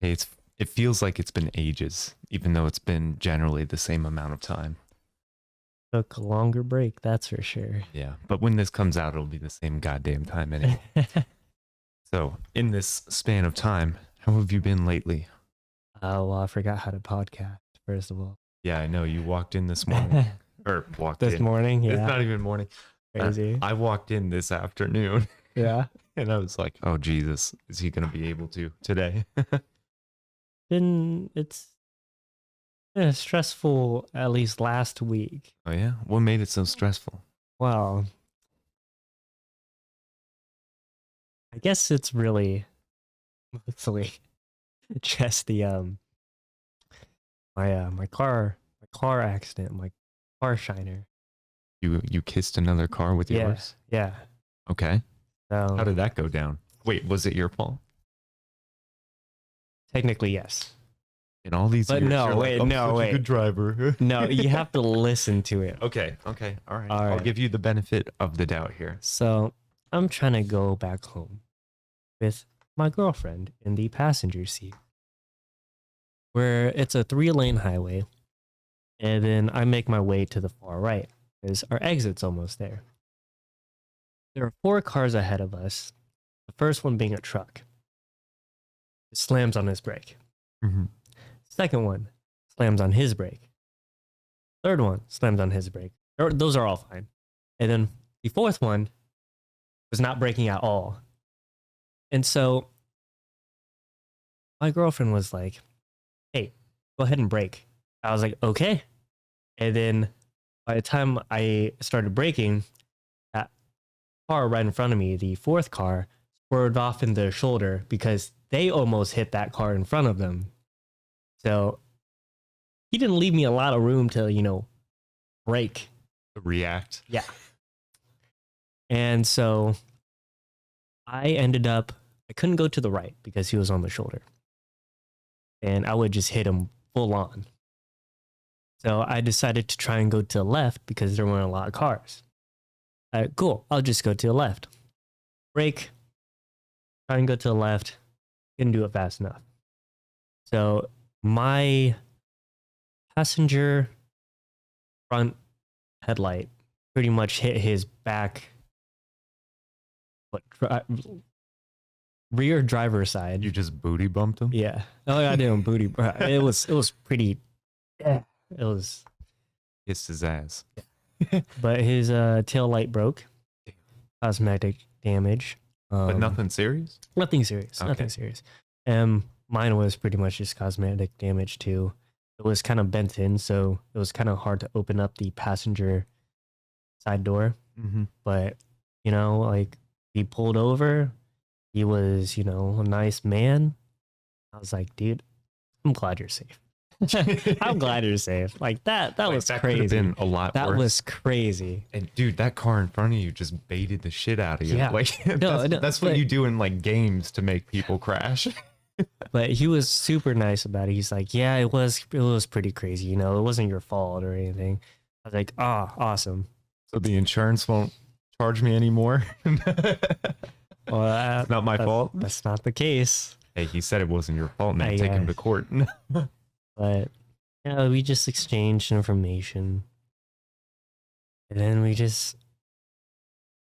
Hey, it feels like it's been ages, even though it's been generally the same amount of time. Took a longer break, that's for sure. Yeah, but when this comes out, it'll be the same goddamn time anyway. So, in this span of time, how have you been lately? Oh, well, I forgot how to podcast, first of all. Yeah, I know you walked in this morning, or walked This in. morning, It's yeah. not even morning. Crazy. I walked in this afternoon, Yeah. and I was like, "Oh Jesus, is he gonna be able to today?" It's been stressful at least last week. Oh yeah, what made it so stressful? Well, I guess it's really mostly just the my car accident, my car shiner. You kissed another car with Yeah, yours? yeah. Okay. How So did that go down? Wait, was it your fault? technically yes. In all these But years, no, you're wait, like, I'm no, such wait. a good driver. No, you have to listen to it. Okay, okay, all right. All I'll right. give you the benefit of the doubt here. So I'm trying to go back home with my girlfriend in the passenger seat, where it's a 3-lane highway, and then I make my way to the far right because our exit's almost there. There are 4 cars ahead of us. The first one being a truck. It slams on his brake. Mm-hmm. Second one slams on his brake. Third one slams on his brake. Those are all fine. And then the fourth one was not braking at all. And so my girlfriend was like, hey, go ahead and brake. I was like, okay. And then by the time I started braking, that car right in front of me, the fourth car, swerved off in the shoulder because they almost hit that car in front of them. So he didn't leave me a lot of room to, brake. React. Yeah. And so I couldn't go to the right because he was on the shoulder. And I would just hit him full on. So I decided to try and go to the left because there weren't a lot of cars. Cool, I'll just go to the left. Brake, try and go to the left. Couldn't do it fast enough. So my passenger front headlight pretty much hit his back, rear driver's side. You just booty bumped him? Yeah. Oh, I did on booty. It was pretty. Yeah. It was. Kissed his ass. But his tail light broke. Cosmetic damage. But nothing serious? Nothing serious. Okay. Nothing serious. Mine was pretty much just cosmetic damage too. It was kind of bent in, so it was kind of hard to open up the passenger side door. Mm-hmm. But like he pulled over. He was, a nice man. I was like, dude, I'm glad you're safe. I'm glad you're safe. Like that was that crazy. Could have been a lot that worse. was crazy. And dude, that car in front of you just baited the shit out of you. Yeah. Like No, that's what you do in like games to make people crash. But he was super nice about it. He's like, yeah, it was pretty crazy. It wasn't your fault or anything. I was like, awesome. So the insurance won't charge me anymore. Well, it's not my fault. That's not the case. Hey, he said it wasn't your fault, man. Take him to court. But we just exchanged information. And then we just,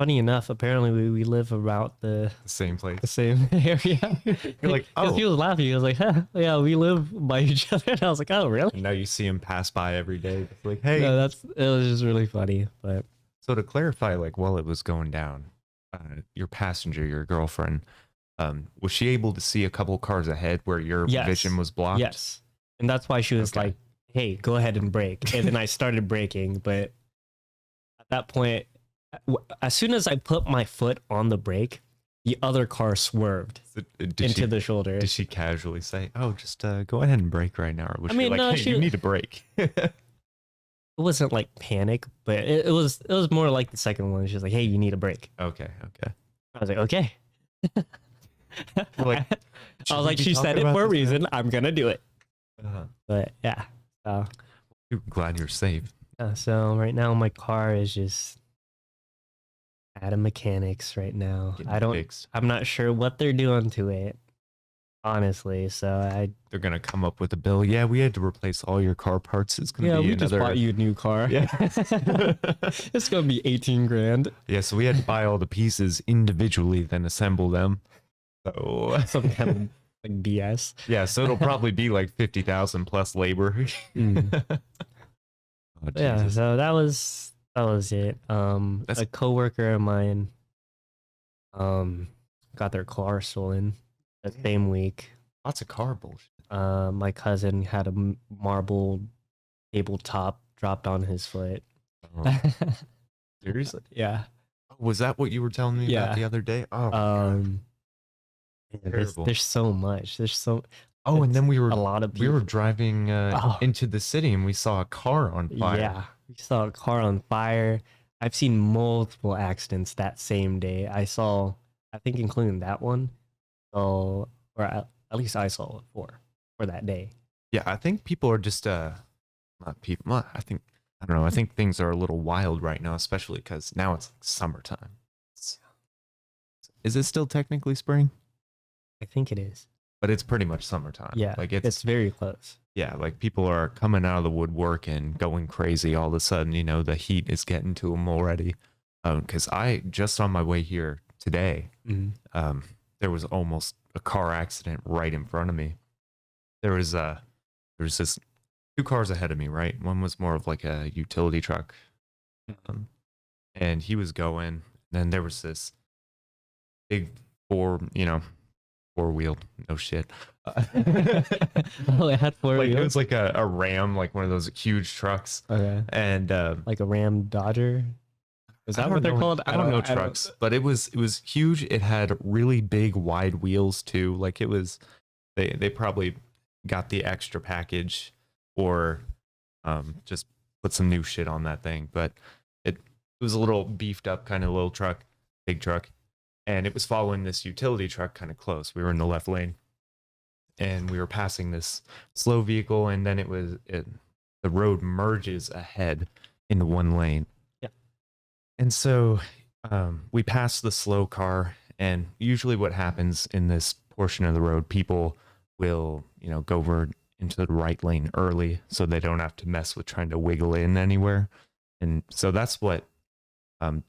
funny enough, apparently we live about the same place. The same area. You're like, oh. He was laughing. He was like, huh, yeah, we live by each other. And I was like, oh, really? And now you see him pass by every day. It's like, hey. No, it was just really funny. But so to clarify, like while it was going down, your passenger, your girlfriend, was she able to see a couple cars ahead where your vision was blocked? Yes. And that's why she was like, hey, go ahead and brake. And then I started braking. But at that point, as soon as I put my foot on the brake, the other car swerved into the shoulder. Did she casually say, oh, just go ahead and brake right now? Or was she like, no, hey, you need a brake? It wasn't like panic, but it was more like the second one. She was like, hey, you need a brake. Okay. I was like, okay. Like, I was like, she said it for a reason. I'm going to do it. But yeah. So I'm glad you're safe. So right now my car is just at a mechanics right now. Getting fixed. I'm not sure what they're doing to it. honestly. So They're gonna come up with a bill. Yeah, we had to replace all your car parts. It's gonna be we another. just bought you a new car. Yeah. It's gonna be 18 grand. Yeah, so we had to buy all the pieces individually, then assemble them. So Some kind of like BS. yeah, so it'll probably be like 50,000 plus labor. Oh, Yeah, Jesus. so that was it. That's- A coworker of mine got their car stolen the same week. Lots of car bullshit. My cousin had a marble tabletop dropped on his foot. Oh, seriously? Yeah. Was that what you were telling me about Yeah. the other day? Oh, my God. There's so much. Oh, and then we were a lot of people. driving into the city and we saw a car on fire. Yeah, we saw a car on fire. I've seen multiple accidents that same day. I think including that one. So, or at least I saw four for that day. Yeah, I think people are just not people. I don't know. I think things are a little wild right now, especially because now it's like summertime. Is it still technically spring? I think it is. But it's pretty much summertime. Yeah, like it's very close. Yeah, like people are coming out of the woodwork and going crazy all of a sudden. You know, the heat is getting to them already. Because I just on my way here today, there was almost a car accident right in front of me. There was this 2 cars ahead of me, right? One was more of like a utility truck, and he was going. Then there was this big four-wheeled, no shit. Oh, it had 4 Like wheels. it was like a Ram, like one of those huge trucks. Okay. And Like a Ram Dodger. Is that what they're called? I don't know trucks, but it was huge. It had really big wide wheels too. Like it was they probably got the extra package or just put some new shit on that thing. But it was a little beefed up kind of little truck, big truck. And it was following this utility truck kind of close. We were in the left lane and we were passing this slow vehicle, and then the road merges ahead into one lane. Yeah. And so we passed the slow car, and usually what happens in this portion of the road, people will, go over into the right lane early so they don't have to mess with trying to wiggle in anywhere. And so that's what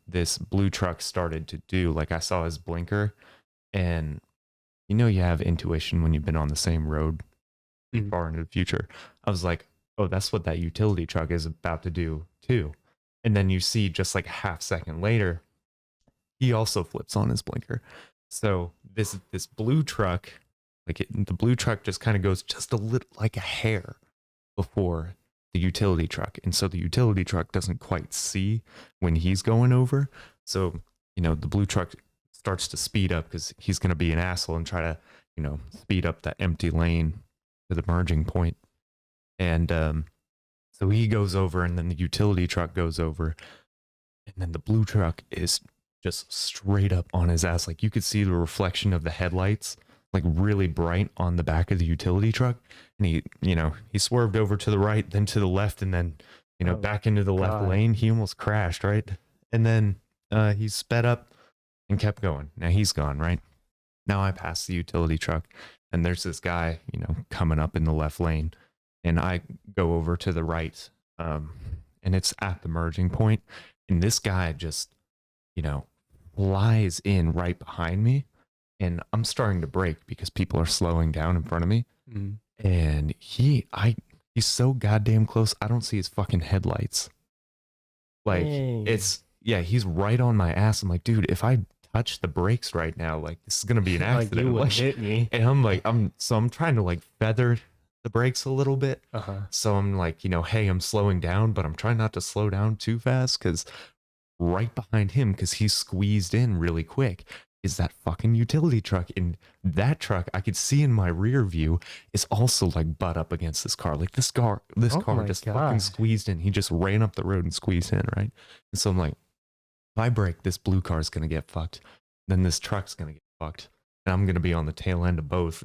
this blue truck started to do. Like I saw his blinker, and you have intuition when you've been on the same road far into the future. I was like, oh, that's what that utility truck is about to do too. And then you see just like a half second later, he also flips on his blinker. So this blue truck, the blue truck just kind of goes just a little, like a hair before the utility truck. And so the utility truck doesn't quite see when he's going over. So, the blue truck starts to speed up because he's going to be an asshole and try to, speed up that empty lane to the merging point. And so he goes over, and then the utility truck goes over. And then the blue truck is just straight up on his ass. Like you could see the reflection of the headlights, like really bright on the back of the utility truck. And he swerved over to the right, then to the left, and then, back into the left lane. He almost crashed, right? And then he sped up and kept going. Now he's gone, right? Now I pass the utility truck, and there's this guy, coming up in the left lane. And I go over to the right, and it's at the merging point. And this guy just, flies in right behind me. And I'm starting to brake because people are slowing down in front of me. And he's so goddamn close. I don't see his fucking headlights. Like he's right on my ass. I'm like, dude, if I touch the brakes right now, like this is gonna be an accident. Like you would hit me. And I'm trying to like feather the brakes a little bit. So I'm like, hey, I'm slowing down, but I'm trying not to slow down too fast because right behind him, because he's squeezed in really quick, is that fucking utility truck. And that truck I could see in my rear view is also like butt up against this car. Like this car just fucking squeezed in. He just ran up the road and squeezed in, right? And so I'm like, if I brake, this blue car is gonna get fucked. Then this truck's gonna get fucked. And I'm gonna be on the tail end of both,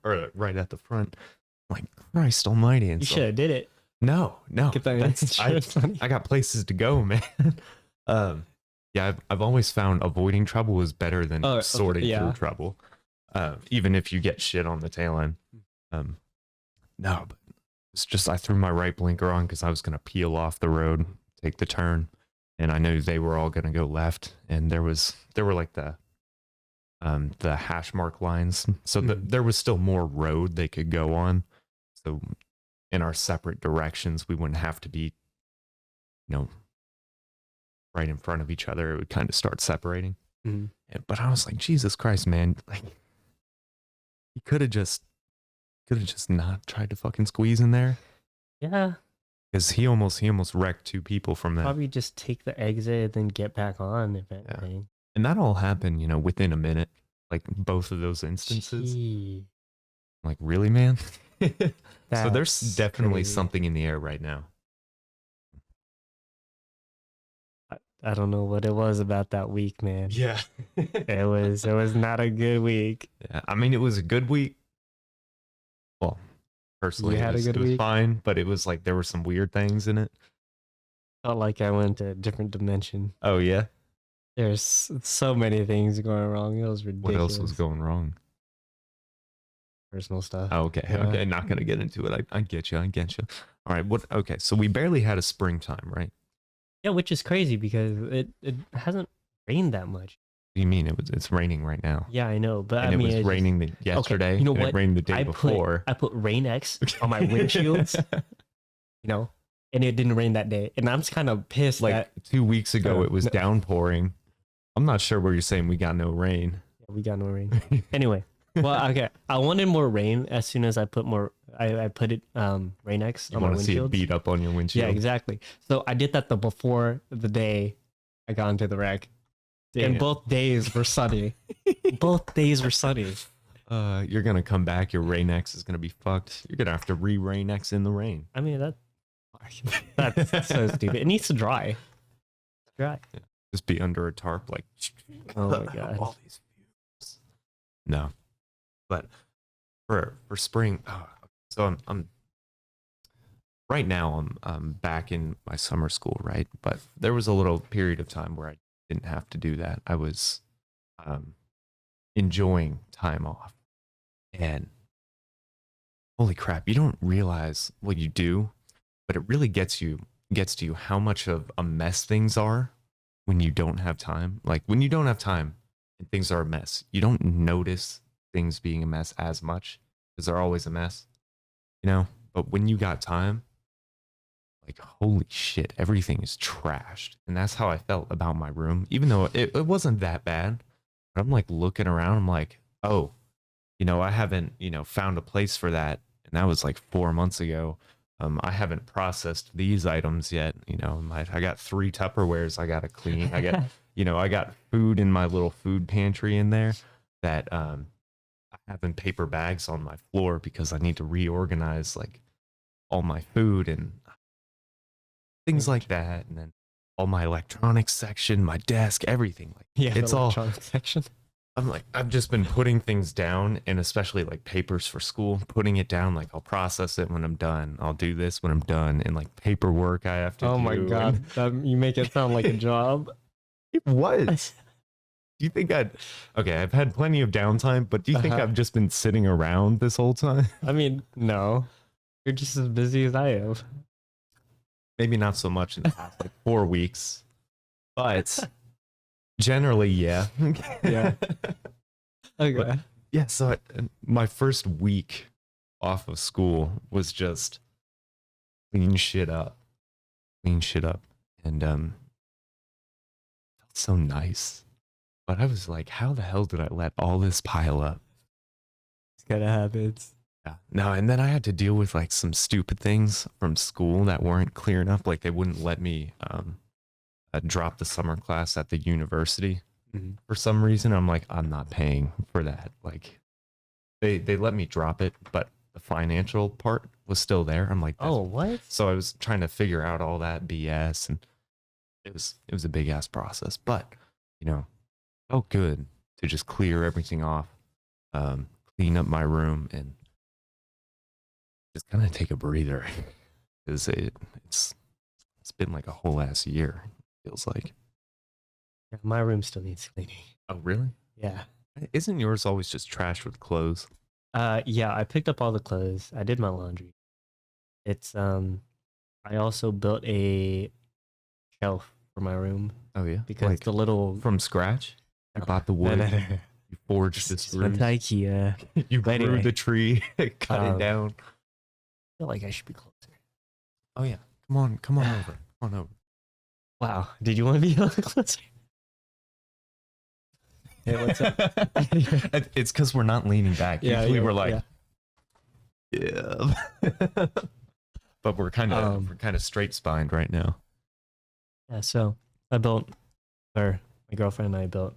or right at the front. I'm like, Christ almighty. And you should have did it. No. Get that I got places to go, man. Yeah, I've always found avoiding trouble is better than sorting through trouble. even if you get shit on the tail end. Um, no, but it's just I threw my right blinker on because I was gonna peel off the road, take the turn, and I knew they were all gonna go left, and there were like the hash mark lines, so there was still more road they could go on. So in our separate directions, we wouldn't have to be, you know, right in front of each other. It would kind of start separating. But I was like, Jesus Christ, man! Like, you could have just not tried to fucking squeeze in there. Yeah. Because he almost wrecked two people from that. Probably just take the exit, then get back on, if anything. And that all happened, within a minute. Like both of those instances. Gee. Like, really, man? So there's That's definitely crazy. something in the air right now. I don't know what it was about that week, man. Yeah. It was not a good week. Yeah. I mean, it was a good week. Well, personally, You had a good it was week? fine, but it was like there were some weird things in it. Felt like I went to a different dimension. Oh, yeah? There's so many things going wrong. It was What ridiculous. else was going wrong? Personal stuff. Oh, okay. Yeah. Okay. Not going to get into it. I get you. All right. Okay. So we barely had a springtime, right? Yeah, which is crazy because it hasn't rained that much. What do you mean? It's raining right now. Yeah, I know, but And I mean, it was raining yesterday. you know and what? It rained the day before. I put Rain X on my windshields, and it didn't rain that day. And I'm just kind of pissed Like that 2 weeks ago, it was no. downpouring. I'm not sure where you're saying we got no rain. we got no rain. Anyway, well, okay. I wanted more rain as soon as I put more. I put it Rain X You on my want to see it windshields. beat up on your windshield? Yeah, exactly. So I did that before the day I got into the wreck. Damn. And both days were sunny. Both days were sunny. You're gonna come back. Your Rain X is gonna be fucked. You're gonna have to Rain X in the rain. I mean that's so stupid. It needs to dry. It's dry. Yeah. Just be under a tarp, like. Oh my god. All these fumes. No, but for spring. So I'm right now. I'm back in my summer school, right? But there was a little period of time where I didn't have to do that. I was enjoying time off, and holy crap, you don't realize what you do, but it really gets to you how much of a mess things are when you don't have time. Like when you don't have time and things are a mess, you don't notice things being a mess as much because they're always a mess, But when you got time, like, holy shit, everything is trashed. And that's how I felt about my room, even though it wasn't that bad. But I'm like looking around, I'm like, oh, I haven't, found a place for that. And that was like 4 months ago. I haven't processed these items yet. I got 3 Tupperwares I got to clean. I got, I got food in my little food pantry in there that I have in paper bags on my floor because I need to reorganize like all my food and things like that. And then all my electronics section, my desk, everything. Like, Yeah, it's the all electronics section. I've just been putting things down, and especially like papers for school, putting it down. Like, I'll process it when I'm done. I'll do this when I'm done. And like paperwork I have to do. Oh my god, you make it sound like a job. It was. Do you think okay, I've had plenty of downtime, but do you think I've just been sitting around this whole time? I mean, no. You're just as busy as I am. Maybe not so much in the past like 4 weeks, but generally, yeah. Yeah. Okay. But, yeah, so my first week off of school was just clean shit up. And felt so nice. But I was like, how the hell did I let all this pile up? It's kind of habits. Yeah. No, and then I had to deal with like some stupid things from school that weren't clear enough. Like they wouldn't let me drop the summer class at the university for some reason. I'm like, I'm not paying for that. Like they let me drop it, but the financial part was still there. I'm like, oh, what? So I was trying to figure out all that BS, and it was a big ass process. But felt good to just clear everything off, clean up my room, and just kind of take a breather because it's been like a whole ass year. Feels like. Yeah, my room still needs cleaning. Oh really? Yeah. Isn't yours always just trash with clothes? Yeah, I picked up all the clothes. I did my laundry. It's I also built a shelf for my room Oh yeah, because like the little from scratch. You no, bought the no, wood. no, no. You forged the Just went screws. to IKEA. You But grew anyway, the tree, cut it down. I feel like I should be closer. Oh yeah, come on over, come on over. Wow, did you want to be a little closer? Hey, what's up? It's because we're not leaning back. Yeah, Usually yeah, we're like, yeah. yeah. But we're kind of straight spined right now. Yeah, so I built, or my girlfriend and I built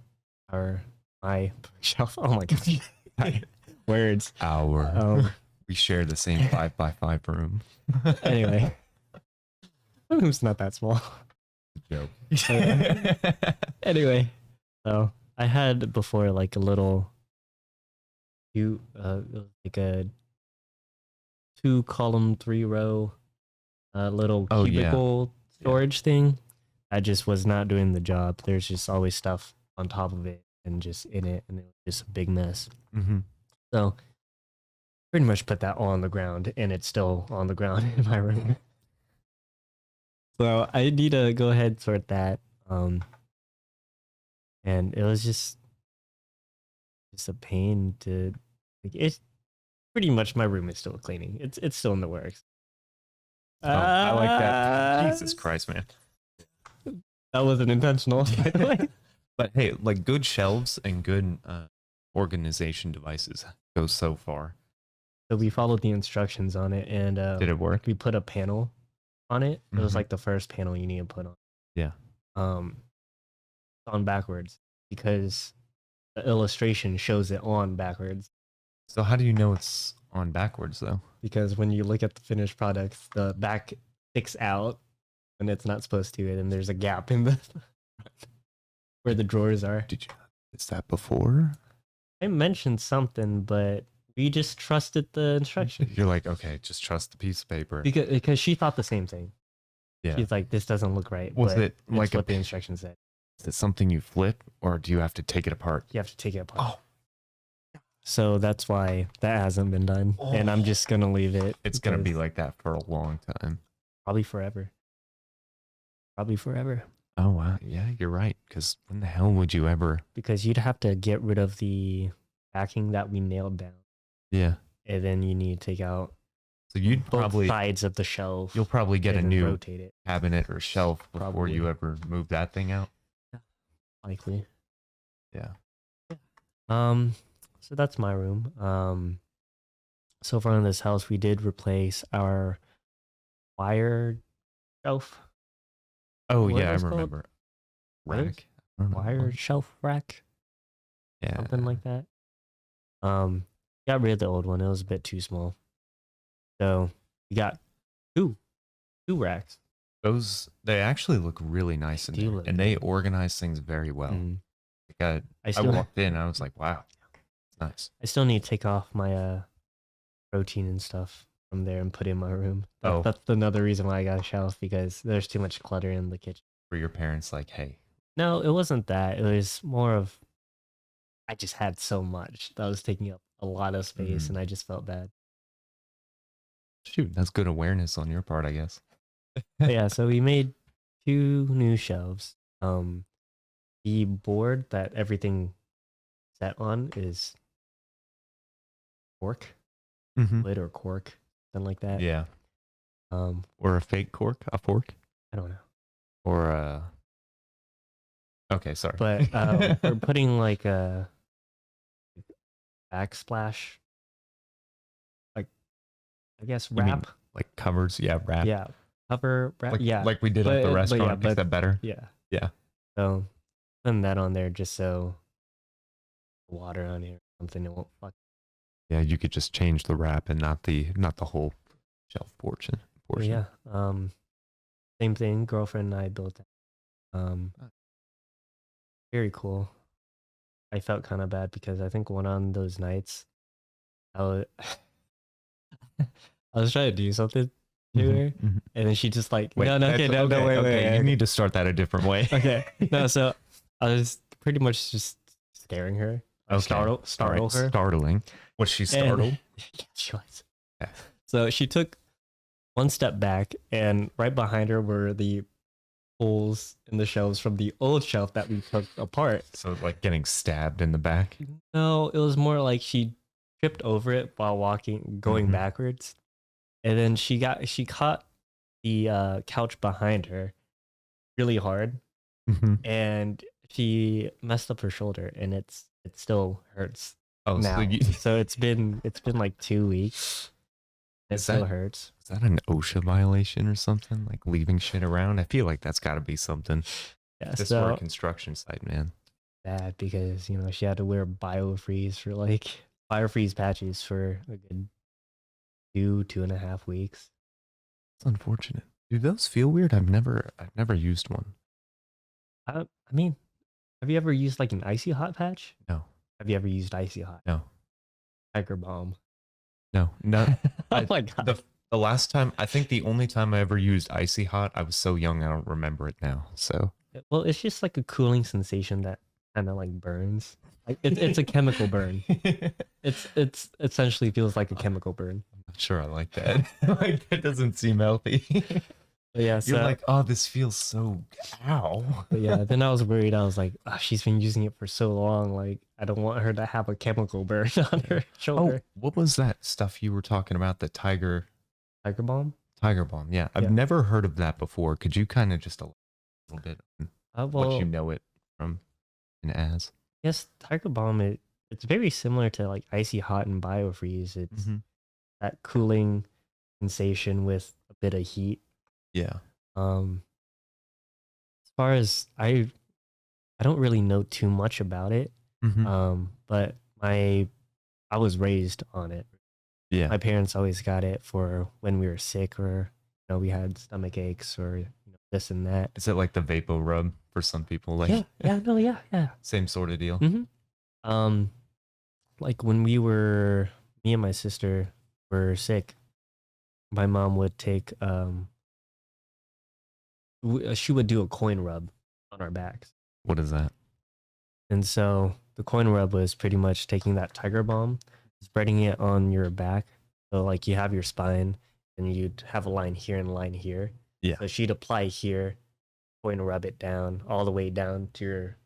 my shelf. Oh my god, words. We share the same 5x5 room. Anyway, my room's not that small. Joke. Anyway, so I had before like a little, like a 2 column 3 row, little Oh, yeah. cubicle storage thing. I just was not doing the job. There's just always stuff on top of it and just in it, and it was just a big mess. Mm-hmm. So pretty much put that all on the ground, and it's still on the ground in my room. So I need to go ahead and sort that. And it was just a pain to like it's pretty much my room is still cleaning. It's still in the works. Oh, I like that. Jesus Christ, man. That wasn't intentional, by the way. But hey, like good shelves and good organization devices go so far. So we followed the instructions on it, and Did it work? we put a panel on it. It was Mhm. like the first panel you need to put on. Yeah. On backwards because the illustration shows it on backwards. So how do you know it's on backwards though? Because when you look at the finished product, the back sticks out when it's not supposed to, and there's a gap in the where the drawers are. Did you notice that before? I mentioned something, but we just trusted the instructions. You're like, okay, just trust the piece of paper. Because she thought the same thing. Yeah. She's like, this doesn't look right. Was but it like it's what the instructions said? Is it something you flip, or do you have to take it apart? You have to take it apart. Oh. So that's why that hasn't been done. And I'm just going to leave it. It's going to be like that for a long time. Probably forever. Oh, wow. Yeah, you're right. Because when the hell would you ever? Because you'd have to get rid of the backing that we nailed down. Yeah. And then you need to take out So you'd both probably sides of the shelf. You'll probably get a and new rotate it. cabinet or shelf before Probably. you ever move that thing out. Likely. Yeah. So that's my room. So far in this house, we did replace our wire shelf. Oh What yeah, I is it called? remember. What is- Rack. I don't know. Wire shelf rack, Yeah. something like that. Got rid of the old one. It was a bit too small. So we got two racks. Those they actually look really nice in They do there, look and they organize things very well. Mm. Like I I still walked in, I was like, wow, it's nice. I still need to take off my protein and stuff from there and put in my room. Oh. That's another reason why I got a shelf, because there's too much clutter in the kitchen. Were your parents like, hey, No, it wasn't that. It was more of I just had so much that was taking up a lot of space, Mhm. and I just felt bad. shoot, that's good awareness on your part, I guess. But yeah, so we made 2 new shelves. The board that everything set on is cork, Mm-hmm. lid or cork, something like that. Yeah. Um, Or a fake cork, a fork, I don't know, or a. Okay, sorry. but we're putting like a backsplash, like I guess You mean wrap. like covers, yeah, wrap. Yeah, cover wrap. Like, yeah, like we did at the But- restaurant. yeah, Is that better? yeah. Yeah. So putting that on there just so water on here, something it won't fuck. Yeah, you could just change the wrap and not the whole shelf portion. But yeah. Same thing. Girlfriend and I built that. Very cool. I felt kind of bad because I think one on those nights, I was, I was trying to do something to Mhm, her, mhm. and then she just like, Wait, no, okay, that's- no, wait, okay, wait. You need to start that a different way. Okay, no, so I was pretty much just scaring her. like, Okay. All startle right. her. Startling. Was she And startled? yeah, she was. Yeah. So she took one step back, and right behind her were the holes in the shelves from the old shelf that we took apart. So like getting stabbed in the back. No, it was more like she tripped over it while going Mhm. backwards, and then she caught the couch behind her really hard, Mm-hmm. and she messed up her shoulder, and it still hurts Oh, so now. you, So it's been like 2 weeks. It is still that hurts. is that an OSHA violation or something? Like leaving shit around? I feel like that's got to be something. Yeah, This for a so construction site, man. bad because she had to wear biofreeze patches for a good 2.5 weeks. It's unfortunate. Do those feel weird? I've never used one. I mean, have you ever used like an icy hot patch? No, Have you ever used icy hot? no, Tiger balm. no, not. Oh I my god. the last time I think the only time I ever used icy hot, I was so young I don't remember it now. So Well, it's just like a cooling sensation that kind of like burns. Like it's a chemical burn. It's essentially feels like a chemical burn. I'm not sure I like that. Like that doesn't seem healthy. But yeah, You're so like, oh, this feels so. Ow. but yeah, then I was worried. I was like, oh, she's been using it for so long. Like, I don't want her to have a chemical burn on her Oh, shoulder. what was that stuff you were talking about? The Tiger balm. tiger balm. Yeah, I've Yeah. never heard of that before. Could you kind of just a little bit on what you Well, know it from and as? yes, Tiger balm. It's very similar to like icy hot and biofreeze. It's Mm-hmm. that cooling sensation with a bit of heat. Yeah. Um, as far as I don't really know too much about it. Mm-hmm. But I was raised on it. Yeah. My parents always got it for when we were sick or we had stomach aches or this and that. Is it like the Vapo rub for some people? Like Yeah. same sort of deal. hmm Um, like when me and my sister were sick, my mom would take she would do a coin rub on our backs. What is that? And so the coin rub was pretty much taking that tiger balm, spreading it on your back. So like you have your spine and you'd have a line here and a line here. Yeah. So she'd apply here, coin rub it down all the way down to your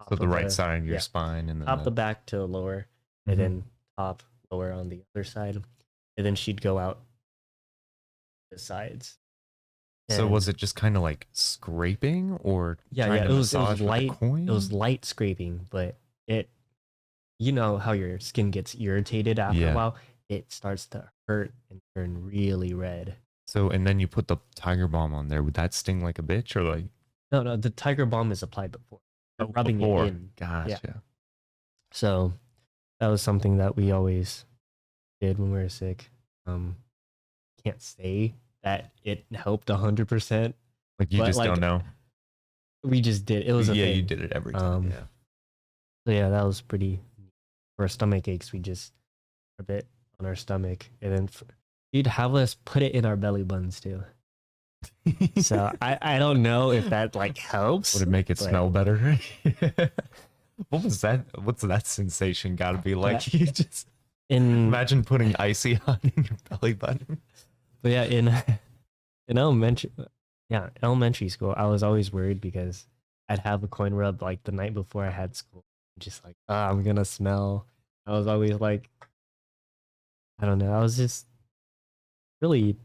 top So the of right side of your yeah, spine and then top the back to lower, and then top lower on the other side. And then she'd go out the sides. So And was it just kind of like scraping or yeah, trying yeah, to it was massage with a light. coin? It was light scraping, but you know how your skin gets irritated after Yeah. a while? It starts to hurt and turn really red. So and then you put the tiger balm on there. Would that sting like a bitch or like No, the tiger balm is applied before. You're rubbing before? it in. Gotcha. So that was something that we always did when we were sick. Can't say that it helped 100%. Like you But, just like, don't know. We just did. It was a Yeah, thing. you did it every time. Yeah. So yeah, that was pretty. For stomach aches, we just rub it on our stomach, and then you'd have us put it in our belly buttons too. So I don't know if that like helps. Would it make it but- smell better? What was that? What's that sensation got to be like? You just In imagine putting icy hot in your belly button. But yeah, in elementary school, I was always worried because I'd have a coin rub like the night before I had school. Just like, I'm gonna smell. I was always like, I don't know. I was just really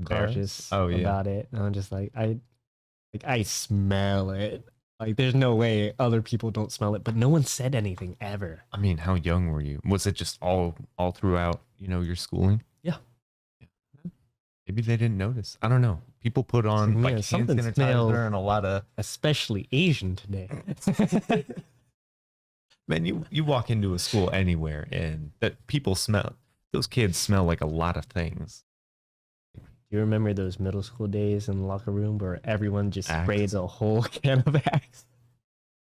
cautious Oh yeah. about it. And I'm just like, I smell it. Like, there's no way other people don't smell it, but no one said anything ever. I mean, how young were you? Was it just all throughout, your schooling? Yeah. Maybe they didn't notice. I don't know. People put on Yeah, like hand something sanitizer smells- and a lot of Especially Asian today. man. You walk into a school anywhere and that people smell. Those kids smell like a lot of things. Do you remember those middle school days in the locker room where everyone just Axe. sprays a whole can of Axe?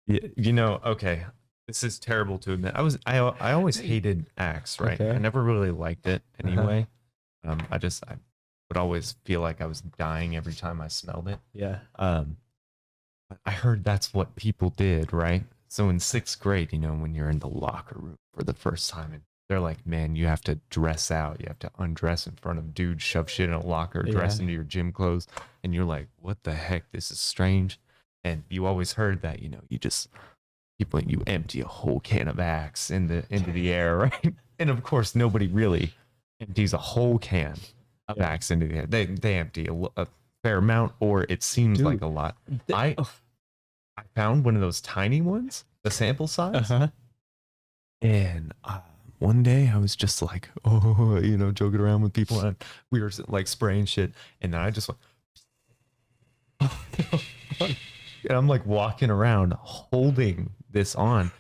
Yeah, okay. This is terrible to admit. I always hated Axe, right? Okay. I never really liked it Uh-huh. anyway. I would always feel like I was dying every time I smelled it. Yeah. But I heard that's what people did, right? So in sixth grade, when you're in the locker room for the first time, and they're like, man, you have to dress out. You have to undress in front of dudes, shove shit in a locker, dress Yeah. into your gym clothes. And you're like, what the heck? This is strange. And you always heard that, you empty a whole can of Axe into the air, right? And of course, nobody really empties a whole can of Yeah. Axe into the air. They empty a fair amount, or it seems Dude, like a lot. I oh, I found one of those tiny ones, the sample size, uh-huh. and one day I was just like, oh, joking around with people, and we were like spraying shit, and then I just went, and I'm like walking around holding this on,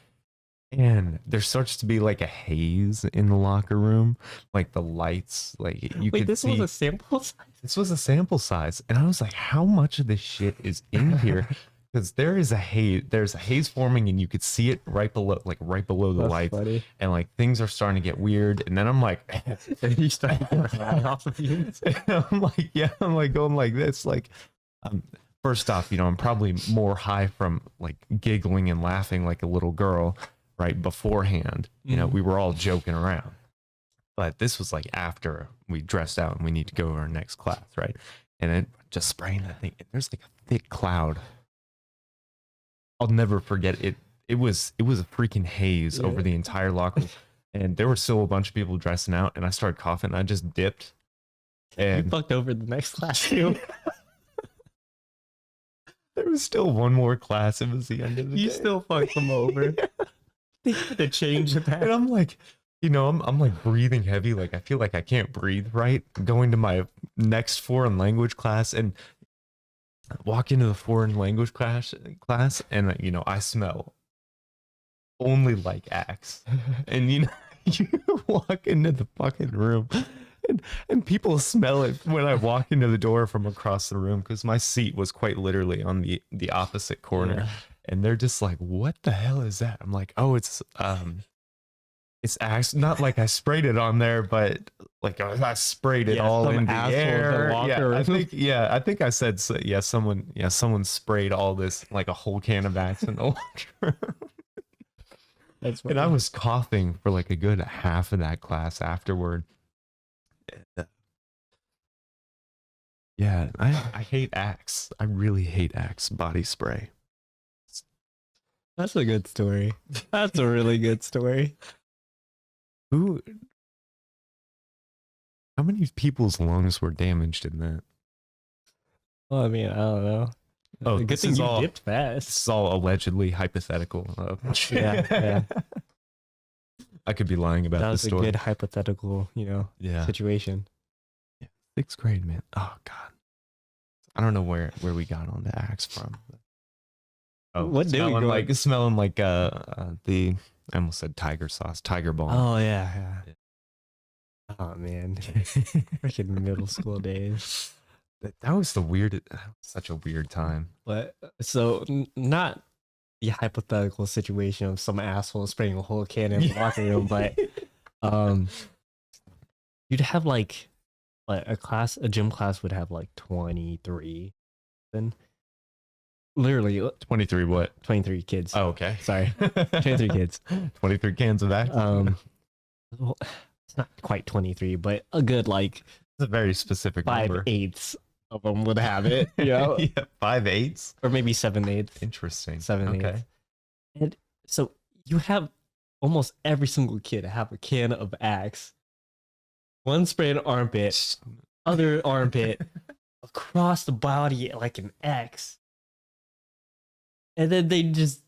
and there starts to be like a haze in the locker room, like the lights, like you Wait, could this see. was a sample size? This was a sample size, and I was like, how much of this shit is in here? Because there's a haze forming, and you could see it right below the That's lights, funny. and like things are starting to get weird. And then I'm like, And you started getting high off of you. I'm like, yeah, I'm like going like this, like, um, first off, I'm probably more high from like giggling and laughing like a little girl, right beforehand. We were all joking around, but this was like after we dressed out and we need to go to our next class, right? And then just spraying that thing. There's like a thick cloud. I'll never forget it. It was a freaking haze over the entire locker room. And there were still a bunch of people dressing out, and I started coughing. And I just dipped. You And fucked over the next class too. there was still one more class. It was the end of the You day. still fucked them over. They had to change that. And I'm like, I'm like breathing heavy. Like I feel like I can't breathe right. Going to my next foreign language class and walk into the foreign language class, and I smell only like Axe. And you walk into the fucking room, and people smell it when I walk into the door from across the room, because my seat was quite literally on the opposite corner. Yeah. And they're just like, what the hell is that? I'm like, oh, it's Axe. Not like I sprayed it on there, but like I sprayed it all some in the asshole in the air. locker room. I think I said, someone sprayed all this, like a whole can of Axe in the locker room. That's And I was coughing for like a good half of that class afterward. Yeah, I hate Axe. I really hate Axe body spray. That's a good story. That's a really good story. How many people's lungs were damaged in that? Well, I mean, I don't know. Oh, good this thing is you all- dipped This fast. is all allegedly hypothetical. Yeah. I could be lying about That this was a story. good hypothetical, Yeah. situation. Sixth grade, man. Oh God. I don't know where we got on the Axe from. Oh, What did we go- smelling like the I almost said tiger sauce, tiger balm. Oh yeah. Oh man, freaking middle school days. That was such a weird time. But so not the hypothetical situation of some asshole spraying a whole can in the locker room, but you'd have like a gym class would have like 23, then literally 23 what? 23 kids. Oh, okay. Sorry, 23 kids. 23 cans of Axe. Well, it's not quite 23, but a good like It's a very specific number. 5/8 of them would have it, Yeah, 5/8. or maybe 7/8. Interesting. 7/8. Okay. And so you have almost every single kid have a can of Axe. One spray an armpit, other armpit, across the body like an X. And then they just,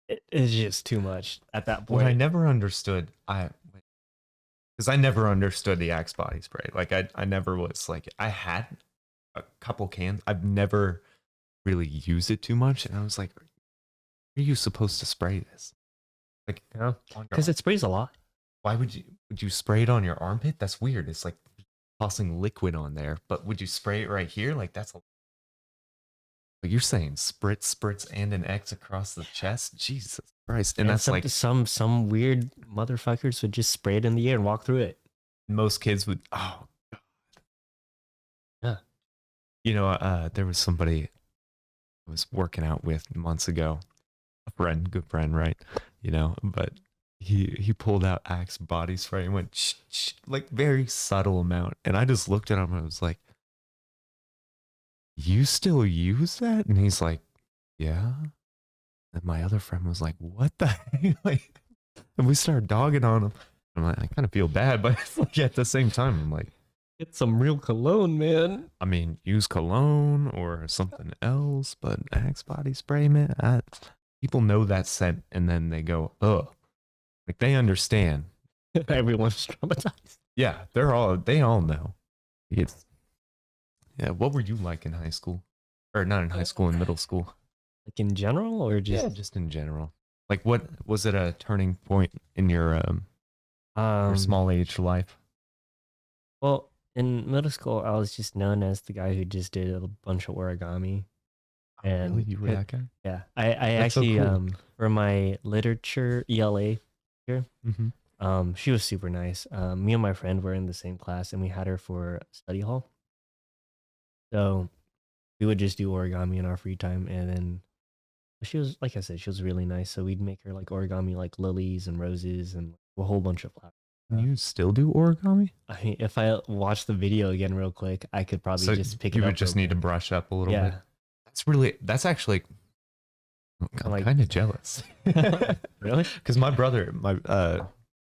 it's just too much at that point. What I never understood, because I never understood the Axe body spray. Like I never was like, I had a couple cans. I've never really used it too much, and I was like, are you supposed to spray this? Like, Because it sprays a lot. why would you spray it on your armpit? That's weird. It's like tossing liquid on there. But would you spray it right here? Like that's but you're saying spritz, and an X across the chest? Jesus Christ. And that's some, like some weird motherfuckers would just spray it in the air and walk through it. most kids would. Oh God. Yeah. There was somebody I was working out with months ago, a friend, good friend, right? But he pulled out Axe body spray and went shh, shh, like very subtle amount, and I just looked at him and I was like, "You still use that?" And he's like, "Yeah." And my other friend was like, "What the heck?" Like, and we started dogging on him. I'm like, I kind of feel bad, but like at the same time, I'm like, Get some real cologne, man. I mean, use cologne or something else, but Axe body spray, man, people know that scent, and then they go, "Ugh," like they understand. Everyone's traumatized. Yeah, they all know. It's yeah. What were you like in high school, or not in high school, in middle school? Like in general, or Yeah, just just in general. Like, what was it a turning point in your um. small age life? Well, in middle school, I was just known as the guy who just did a bunch of origami, Oh, really? and You were that guy? yeah, I That's so actually cool. for my literature ELA here, Mm-hmm. she was super nice. Me and my friend were in the same class, and we had her for study hall. So we would just do origami in our free time, and then she was, like I said, she was really nice. So we'd make her like origami, like lilies and roses, and a whole bunch of flowers. Can you still do origami? I mean, if I watch the video again real quick, I could probably So just pick you it would up real just need to quick. brush up a little bit. Yeah, That's actually, I'm I'm like, kind of jealous. really? Because my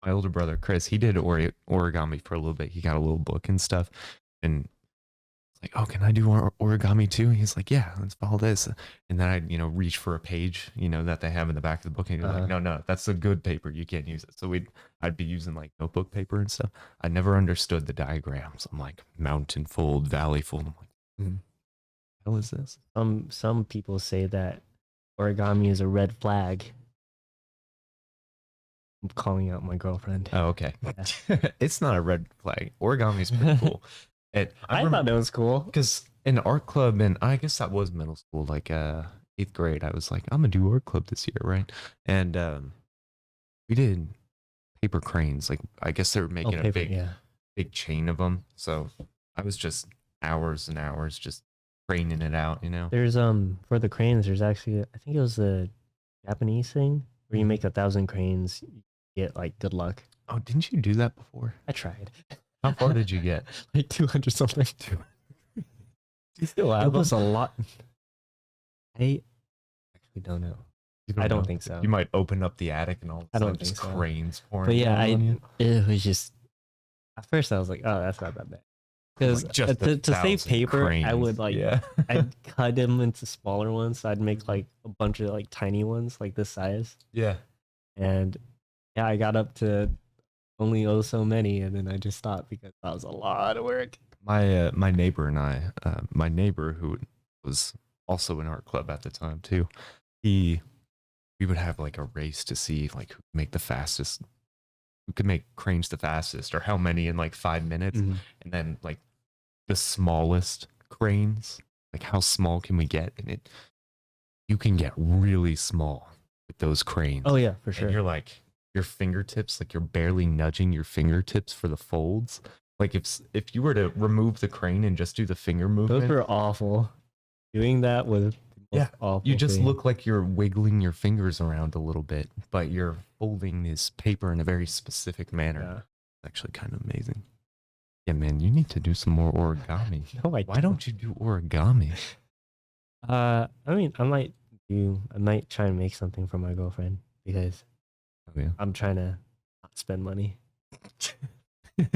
older brother Chris, he did origami for a little bit. He got a little book and stuff, and it's like, "Oh, can I do origami too?" And he's like, "Yeah, let's follow this." And then I, reach for a page, that they have in the back of the book, and he's like, Uh-huh. "No, no, that's the good paper. You can't use it." So I'd be using like notebook paper and stuff. I never understood the diagrams. I'm like mountain fold, valley fold. I'm like, Mhm. hell is this? Some people say that origami is a red flag. I'm calling out my girlfriend. Oh, okay. Yeah. It's not a red flag. Origami is pretty cool. I I remember thought it was cool. because in art club, and I guess that was middle school, like eighth grade, I was like, I'm gonna do art club this year, right? And we did paper cranes. Like I guess they were Oh, making a paper. big Yeah. big chain of them. So I was just hours and hours just craning it out. There's for the cranes. There's actually, I think it was the Japanese thing where you Mhm. make 1,000 cranes. You get like good luck. Oh, didn't you do that before? I tried. How far did you get? Like 200 something. Do you still It have them? was a lot. I actually don't know. You I don't don't know. think so. You might open up the attic and all of a I sudden don't just think so. cranes pouring But yeah, down on you. it was just at first I was like, oh, that's not that bad. Because Like just a to save thousand paper, I cranes. would like Yeah. I'd cut them into smaller ones. So I'd make like a bunch of like tiny ones like this size. Yeah. And yeah, I got up to only oh so many, and then I just stopped because that was a lot of work. My neighbor and I, my neighbor who was also in art club at the time too, he we would have like a race to see like who could make the fastest, who could make cranes the fastest, or how many in like 5 minutes, Mhm. and then like the smallest cranes, like how small can we get? And you can get really small with those cranes. Oh yeah, for And sure. you're like your fingertips, like you're barely nudging your fingertips for the folds. Like if you were to remove the crane and just do the finger Those movement, were awful. Doing that was the yeah, most awful you just thing. look like you're wiggling your fingers around a little bit, but you're folding this paper in a very specific manner. Yeah. It's actually kind of amazing. Yeah, man, you need to do some more origami. No, Why don't you do origami? I mean, I might try and make something for my girlfriend because Oh yeah. I'm trying to not spend money.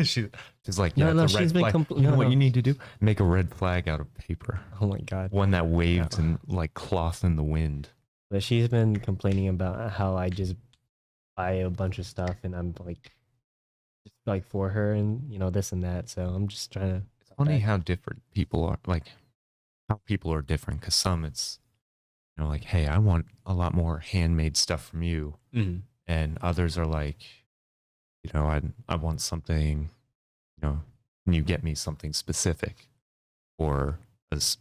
she, she's like, yeah, No, no, it's a red she's been flag. You no, know what no. you need to do? Make a red flag out of paper. Oh my god. One that waves Yeah. and like cloth in the wind. But she's been complaining about how I just buy a bunch of stuff and I'm like just like for her and this and that. So I'm just trying to It's funny back. how different people are, like how people are different. Because some it's, like, hey, I want a lot more handmade stuff from you. Mhm. And others are like, I want something, can you get me something specific? Or as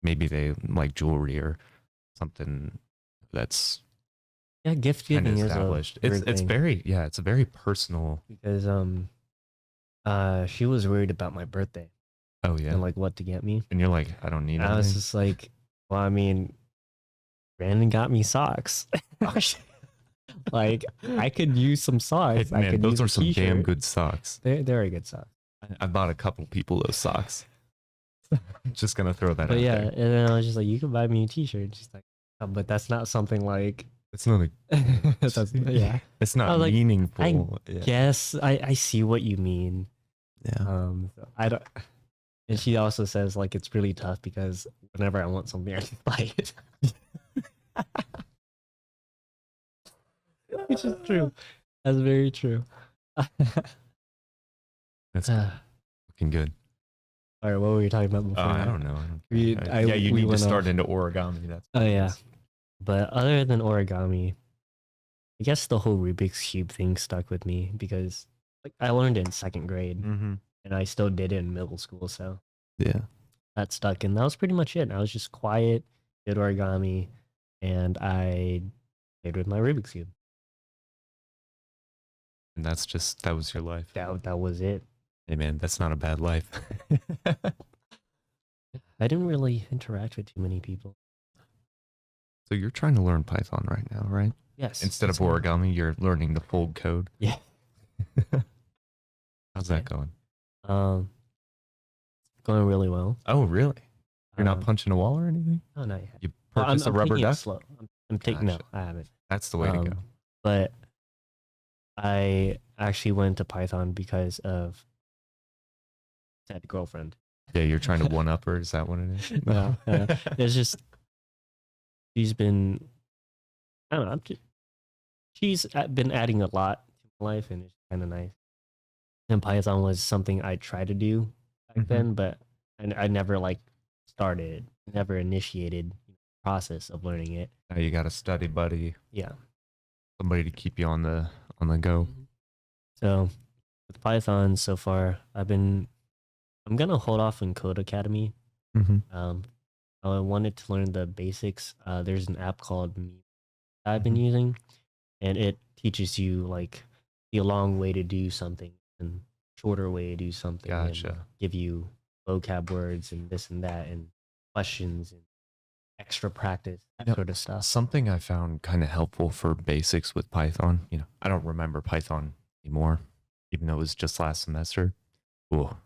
maybe they like jewelry or something that's Yeah, gift kind of giving is a established. It's weird thing it's a very personal. because she was worried about my birthday Oh yeah, and like what to get me. and you're like, I don't need And I was anything. just like, well, I mean, Brandon got me socks. Like I could use some socks. I Man, could those use are a some damn t-shirt. good socks. They're very good socks. I bought a couple people those socks. Just gonna throw that But out yeah, there. and then I was just like, you can buy me a t-shirt. She's like, "Oh, but that's not something like It's not a. yeah. It's I not was like, meaningful. I Yeah. guess I see what you mean. Yeah. So I don't. And she also says like it's really tough because whenever I want something, I can buy it. Which is true. That's very true. All That's looking good. right, what were we talking about before? I don't know. Yeah, You we need to went start off. into origami. That's. Oh yeah, but other than origami, I guess the whole Rubik's cube thing stuck with me because like I learned it in second grade Mm-hmm. and I still did it in middle school, so Yeah. that stuck, and that was pretty much it. I was just quiet, did origami, and I played with my Rubik's cube. And that was your life. That was it. Hey man, that's not a bad life. I didn't really interact with too many people. So you're trying to learn Python right now, right? Yes. Instead of that's right. origami, you're learning to fold code. Yeah. How's that going? Um, going really well. Oh, really? You're not Um, punching a wall or anything? Oh no, yeah. You Well, purchased a I'm rubber taking it duck? slow. I'm taking no, Gotcha. I haven't. That's the way to go. But I actually went to Python because of that girlfriend. Yeah, you're trying to one up her. Is that what it is? No, it's just she's been. I don't know. She's been adding a lot to my life, and it's kind of nice. And Python was something I tried to do back Mhm. then, but I never like started, never initiated the process of learning it. Now you got a study buddy, Yeah. somebody to keep you on the go. So with Python so far, I'm gonna hold off on Code Academy. Mm-hmm. I wanted to learn the basics. There's an app called Me that I've been Mhm. using, and it teaches you like the long way to do something and shorter way to do something. And Gotcha. give you vocab words and this and that and questions and extra practice, that Yep. sort of stuff. Something I found kind of helpful for basics with Python, I don't remember Python anymore, even though it was just last semester. Ooh,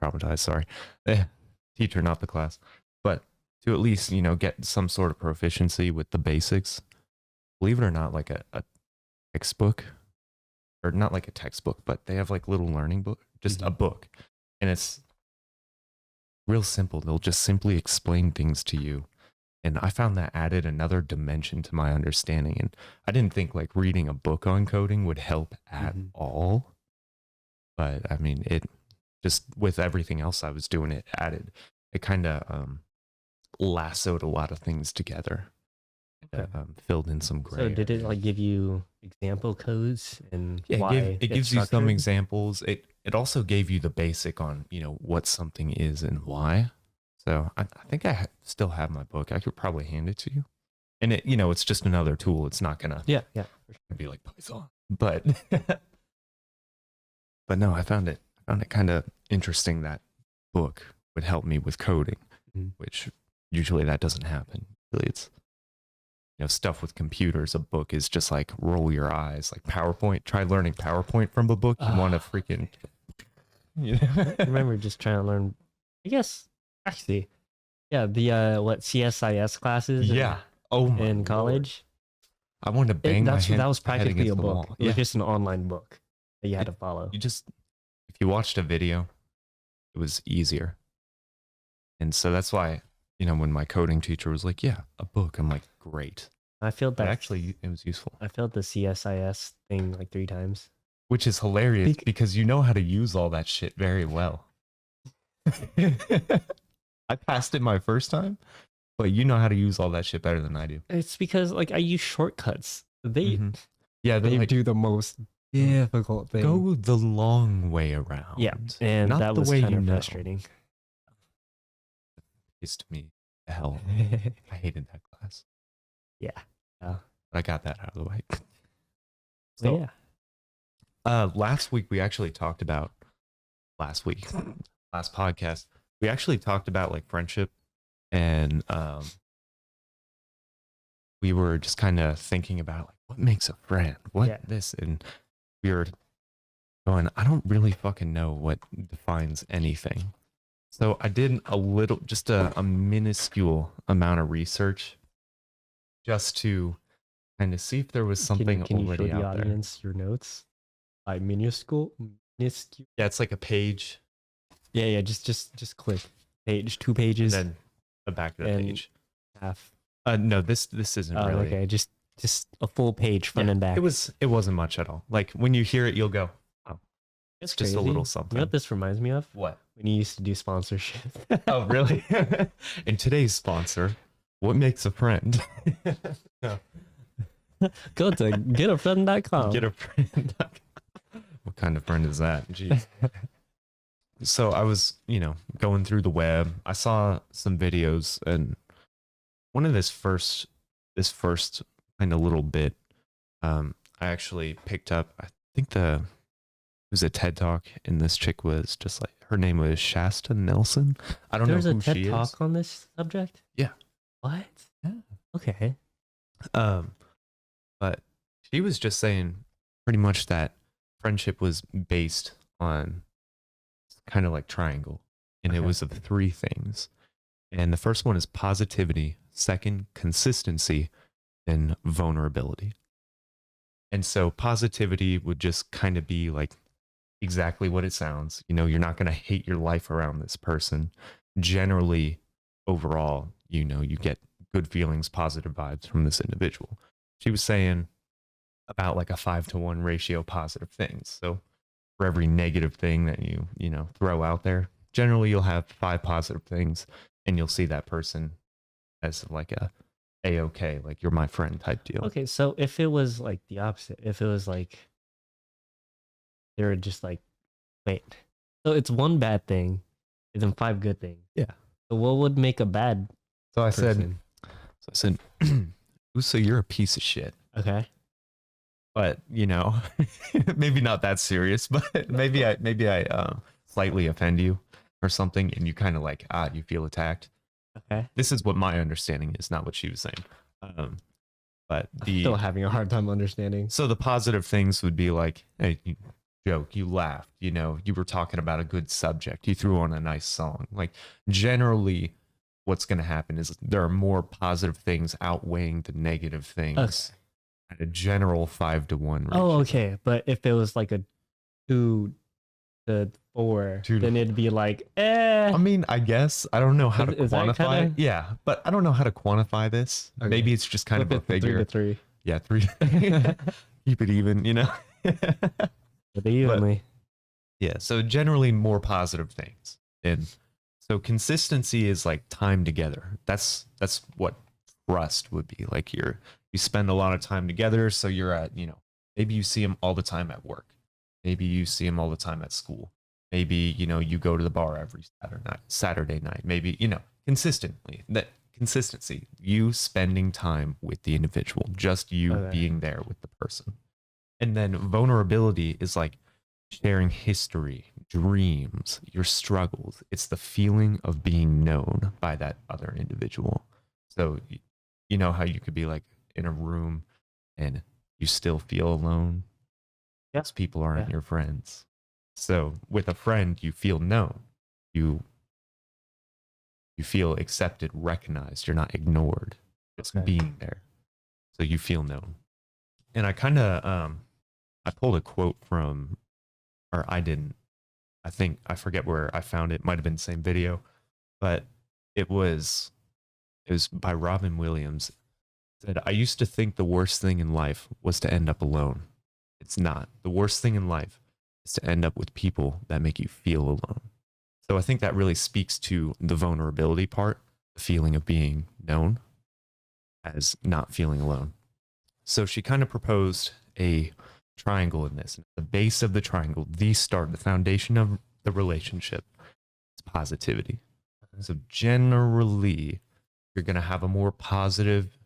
traumatized, sorry. Teacher, not the class. But to at least, get some sort of proficiency with the basics, believe it or not, like a textbook, or not like a textbook, but they have like little learning book, just a book. And it's real simple. They'll just simply explain things to you. And I found that added another dimension to my understanding. And I didn't think like reading a book on coding would help at all. But I mean, it just with everything else I was doing, it kind of lassoed a lot of things together. Okay. Filled in some gray. So did it area. like give you example codes and Yeah, why it gives it's you some structured? examples. It also gave you the basic on what something is and why. So I think I still have my book. I could probably hand it to you. And it's just another tool. It's not gonna Yeah. be like Python. But but no, I found it kind of interesting that book would help me with coding, which usually that doesn't happen. Really, it's stuff with computers. A book is just like roll your eyes, like PowerPoint. Try learning PowerPoint from a book. You want to freaking. I remember just trying to learn. I guess actually, yeah, the CSIS classes. Yeah. Oh my in Lord. college. I wanted to bang my head. That was head practically against a the book. wall. It was just an online book that you had to follow. If you watched a video, it was easier. And so that's why, when my coding teacher was like, yeah, a book, I'm like, great. I failed But that. actually, it was useful. I failed the CSIS thing like 3 times. Which is hilarious because you know how to use all that shit very well. I passed it my first time, but you know how to use all that shit better than I do. It's because like I use shortcuts. They They do the most difficult thing. Go the long way around. Yeah, and not that the was way kind you of know. frustrating. Pissed me the hell. I hated that class. Yeah. But I got that out of the way. So So, last week we actually talked about last podcast. We actually talked about like friendship and we were just kind of thinking about like what makes a friend, what Yeah. this, and we were going, I don't really fucking know what defines anything. So I did a little, just a minuscule amount of research just to kind of see if there was something Can you show already the out there. audience your notes? By minuscule? Minuscule? Yeah, it's like a page Yeah, yeah. Just click page, 2 and pages then the back of the and page. half. No, this isn't really. Okay, just a full page front Yeah, and back. it wasn't much at all. Like when you hear it, you'll go, oh, it's That's just a crazy. little You something. know what this reminds me of? What? When you used to do sponsorship. Oh, really? And today's sponsor, what makes a friend? No. Go to getafriend.com. Get a friend. What kind of friend is that? Jeez. So I was, going through the web. I saw some videos, and one of this first kind of little bit, I actually picked up. I think it was a TED Talk, and this chick was just like, her name was Shasta Nelson. I don't There's know a who TED she Talk is. on this subject? Yeah. What? Yeah. Okay. But she was just saying pretty much that friendship was based on kind of like triangle, and it Okay. was of 3 things. And the first one is positivity, second, consistency, and vulnerability. And so positivity would just kind of be like exactly what it sounds. You're not going to hate your life around this person. Generally, overall, you get good feelings, positive vibes from this individual. She was saying about like a 5-to-1 ratio positive things. So for every negative thing that you throw out there, generally you'll have 5 positive things, and you'll see that person as like a-okay, like you're my friend type deal. Okay, so if it was like the opposite, if it was like they were just like, wait, so it's 1 bad thing and then 5 good things. Yeah. So what would make a bad So I person? said, so you're a piece of shit. Okay. But maybe not that serious, but maybe I slightly offend you or something, and you kind of like you feel attacked. Okay. This is what my understanding is, not what she was saying. But Still having a hard time understanding. so the positive things would be like, hey, you joke, you laughed, you were talking about a good subject, you threw on a nice song. Like generally, what's going to happen is there are more positive things outweighing the negative things. Okay. At a general 5-to-1 ratio. Oh, okay. But if it was like a 2 to 4, 2 to then it'd be like, eh. I mean, I guess I don't know how to Is that quantify. kinda- Yeah, but I don't know how to quantify this. Okay. Maybe it's just kind of a Flip it to figure. 3 to 3. Yeah, 3. Keep it even, But evenly. Yeah, so generally more positive things. And so consistency is like time together. That's what trust would be. Like you spend a lot of time together, so you're at, maybe you see them all the time at work. Maybe you see them all the time at school. Maybe, you go to the bar every Saturday night. Maybe, consistently. That consistency, you spending time with the individual, just you being there with the person. And then vulnerability is like sharing history, dreams, your struggles. It's the feeling of being known by that other individual. So you know how you could be like in a room and you still feel alone? Yes, people aren't your friends. So with a friend, you feel known. You feel accepted, recognized. You're not ignored. Just being there. So you feel known. And I kind of I pulled a quote from, or I didn't. I forget where I found it. Might have been the same video, but it was by Robin Williams. It said, I used to think the worst thing in life was to end up alone. It's not. The worst thing in life is to end up with people that make you feel alone. So I think that really speaks to the vulnerability part, the feeling of being known as not feeling alone. So she kind of proposed a triangle in this. The base of the triangle, the foundation of the relationship is positivity. So generally, you're going to have a more positive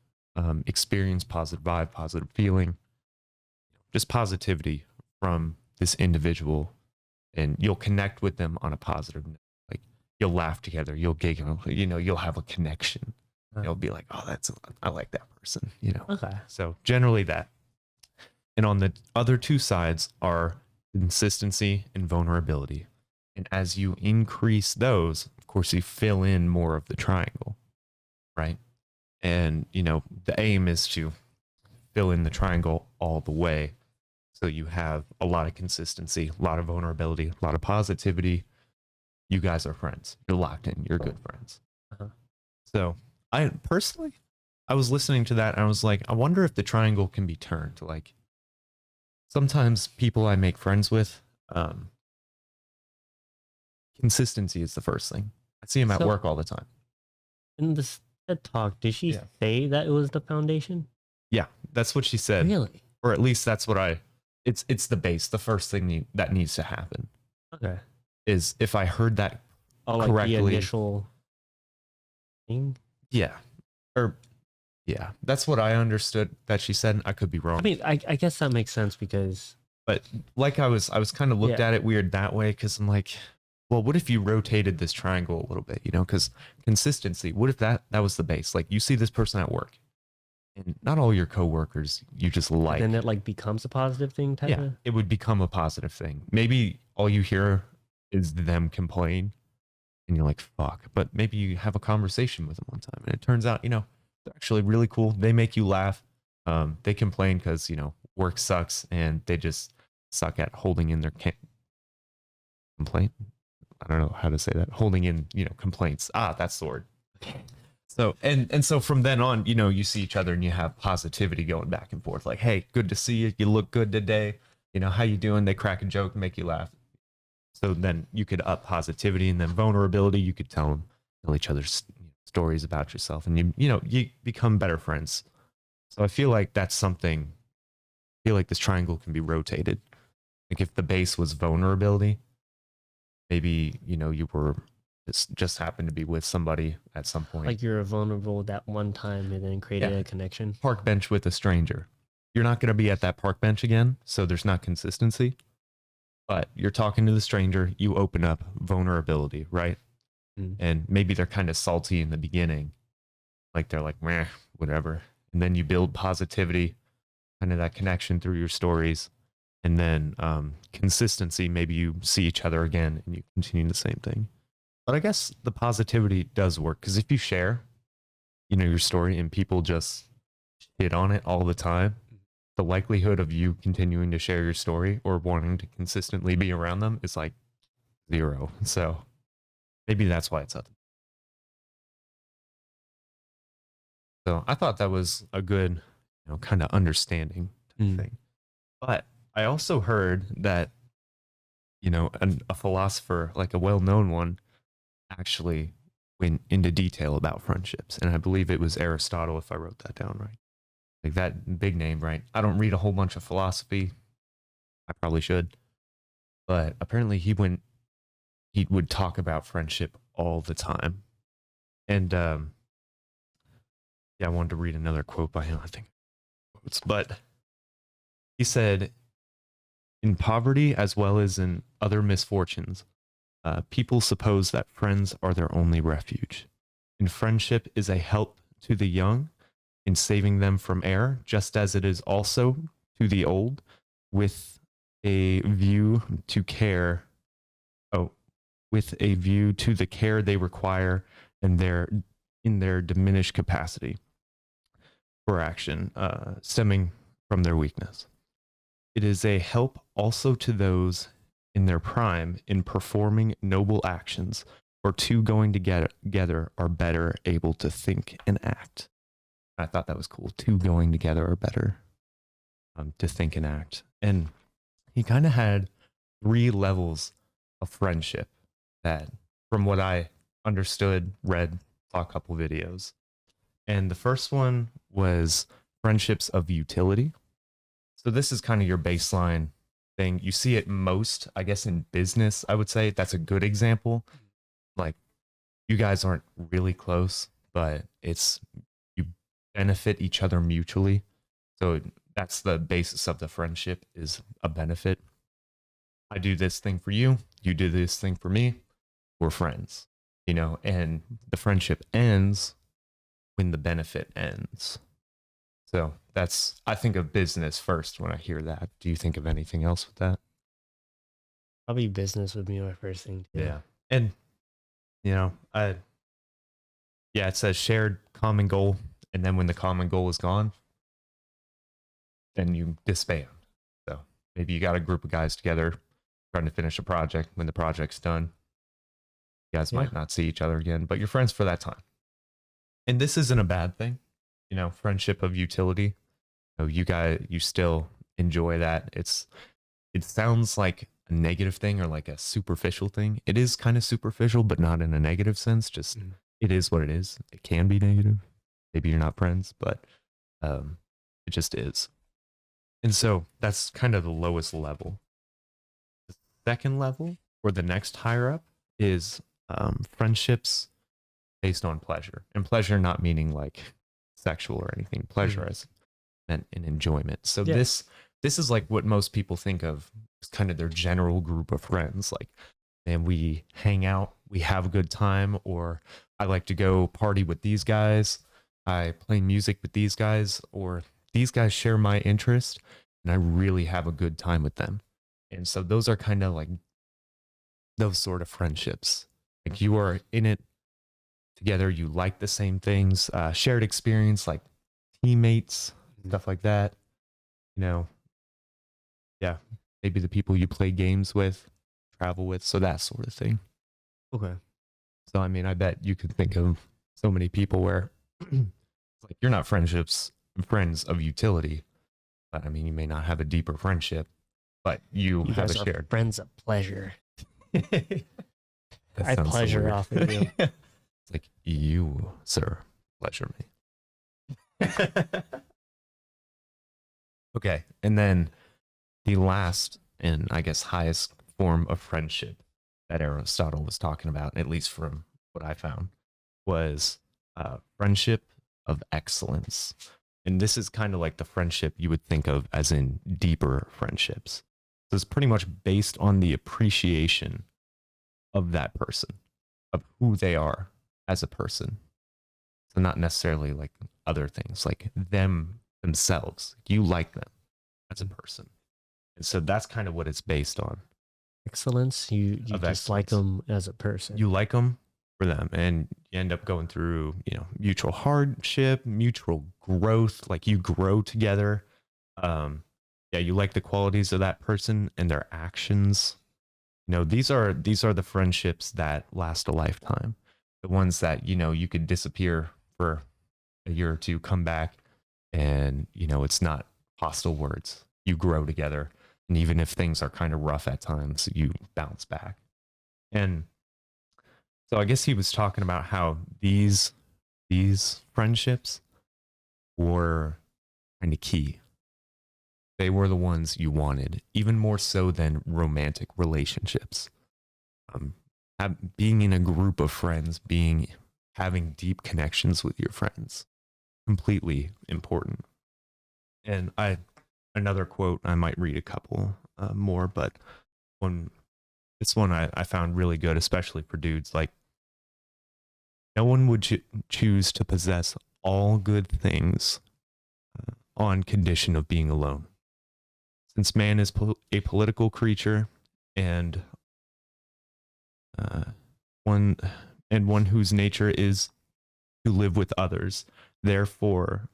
experience, positive vibe, positive feeling, just positivity from this individual, and you'll connect with them on a positive note. Like you'll laugh together, you'll giggle, you'll have a connection. They'll be like, oh, I like that person, you know. Okay. So generally that. And on the other two sides are consistency and vulnerability. And as you increase those, of course, you fill in more of the triangle, right? And, you know, the aim is to fill in the triangle all the way. So you have a lot of consistency, a lot of vulnerability, a lot of positivity. You guys are friends. You're locked in. You're good friends. Uh-huh. So I personally, I was listening to that and I was like, I wonder if the triangle can be turned. Like sometimes people I make friends with, consistency is the first thing. I see them at So work all the time. in this TED talk, did she Yeah. say that it was the foundation? Yeah, that's what she said. Really? Or at least that's what it's the base. The first thing that needs to happen Okay. is if I heard that Oh, like correctly. the initial thing. Yeah. Or yeah, that's what I understood that she said. I could be wrong. I mean, I guess that makes sense because But like I was kind of looked Yeah. at it weird that way because I'm like, well, what if you rotated this triangle a little bit, you know? Because consistency, what if that was the base? Like you see this person at work, and not all your coworkers you just like. then it like becomes a positive thing type Yeah, of. it would become a positive thing. Maybe all you hear is them complain, and you're like, fuck. But maybe you have a conversation with them one time, and it turns out, you know, they're actually really cool. They make you laugh. They complain because, you know, work sucks, and they just suck at holding in their complaint. I don't know how to say that. Holding in, you know, complaints. Ah, that's the word. So and so from then on, you know, you see each other and you have positivity going back and forth. Like, hey, good to see you. You look good today. You know, how you doing? They crack a joke, make you laugh. So then you could up positivity, and then vulnerability. You could tell each other stories about yourself, and you become better friends. So I feel like that's something. I feel like this triangle can be rotated. Like if the base was vulnerability, maybe you were just happened to be with somebody at some point. Like you're vulnerable that one time and then created a connection. Park bench with a stranger. You're not going to be at that park bench again, so there's not consistency. But you're talking to the stranger, you open up vulnerability, right? And maybe they're kind of salty in the beginning. Like they're like, meh, whatever. And then you build positivity, kind of that connection through your stories. And then consistency, maybe you see each other again and you continue the same thing. But I guess the positivity does work because if you share, your story and people just hit on it all the time, the likelihood of you continuing to share your story or wanting to consistently be around them is like 0. So maybe that's why it's up. So I thought that was a good, kind of understanding thing. But I also heard that, a philosopher, like a well-known one, actually went into detail about friendships. And I believe it was Aristotle, if I wrote that down right. Like that big name, right? I don't read a whole bunch of philosophy. I probably should. But apparently he would talk about friendship all the time. And yeah, I wanted to read another quote by him, I think. But he said, in poverty as well as in other misfortunes, people suppose that friends are their only refuge. And friendship is a help to the young in saving them from error, just as it is also to the old, with a view to care. Oh, with a view to the care they require and in their diminished capacity for action, stemming from their weakness. It is a help also to those in their prime in performing noble actions, for two going together are better able to think and act. I thought that was cool. Two going together are better to think and act. And he kind of had 3 levels of friendship that, from what I understood, read, saw a couple videos. And the first one was friendships of utility. So this is kind of your baseline thing. You see it most, I guess, in business. I would say that's a good example. Like, you guys aren't really close, but you benefit each other mutually. So that's the basis of the friendship, is a benefit. I do this thing for you, you do this thing for me, we're friends, and the friendship ends when the benefit ends. So that's, I think of business first when I hear that. Do you think of anything else with that? Probably business would be my first thing too. Yeah. And, I, yeah, it says shared common goal. And then when the common goal is gone, then you disband. So maybe you got a group of guys together trying to finish a project. When the project's done, you guys Yeah. might not see each other again, but you're friends for that time. And this isn't a bad thing, friendship of utility. You still enjoy that. It sounds like a negative thing or like a superficial thing. It is kind of superficial, but not in a negative sense. Just it is what it is. It can be negative. Maybe you're not friends, but it just is. And so that's kind of the lowest level. The second level, or the next higher up, is friendships based on pleasure. And pleasure not meaning like sexual or anything. Pleasure as meant in enjoyment. So Yeah. this is like what most people think of as kind of their general group of friends. Like, and we hang out, we have a good time, or I like to go party with these guys. I play music with these guys, or these guys share my interest and I really have a good time with them. And so those are kind of like those sort of friendships. Like you are in it together, you like the same things, shared experience, like teammates, stuff like that. Yeah, maybe the people you play games with, travel with, so that sort of thing. Okay. So I mean, I bet you could think of so many people where it's like you're not friends of utility, but I mean, you may not have a deeper friendship, but you have guys a are shared friends of pleasure. That I sounds so pleasure weird. off of you. It's like you, sir, pleasure me. Okay, and then the last and I guess highest form of friendship that Aristotle was talking about, at least from what I found, was friendship of excellence. And this is kind of like the friendship you would think of as in deeper friendships. So it's pretty much based on the appreciation of that person, of who they are as a person. So not necessarily like other things, like themselves. You like them as a person. And so that's kind of what it's based on. Excellence. You Of just like excellence. them as a person. You like them for them, and you end up going through, mutual hardship, mutual growth. Like you grow together. Yeah, you like the qualities of that person and their actions. These are the friendships that last a lifetime. The ones that you could disappear for a year or two, come back, and it's not hostile words. You grow together, and even if things are kind of rough at times, you bounce back. And so I guess he was talking about how these friendships were kind of key. They were the ones you wanted, even more so than romantic relationships. Um, being in a group of friends, having deep connections with your friends, completely important. And another quote, I might read a couple more, but this one I found really good, especially for dudes. Like, no one would choose to possess all good things on condition of being alone. Since man is a political creature and one one whose nature is to live with others, therefore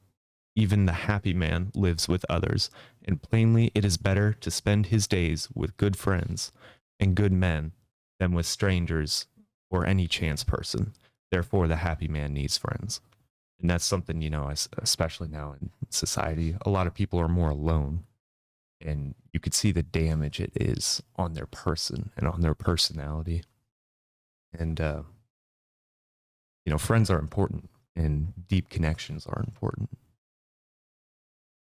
even the happy man lives with others, and plainly it is better to spend his days with good friends and good men than with strangers or any chance person. Therefore, the happy man needs friends. And that's something, especially now in society, a lot of people are more alone. And you could see the damage it is on their person and on their personality. And, friends are important and deep connections are important.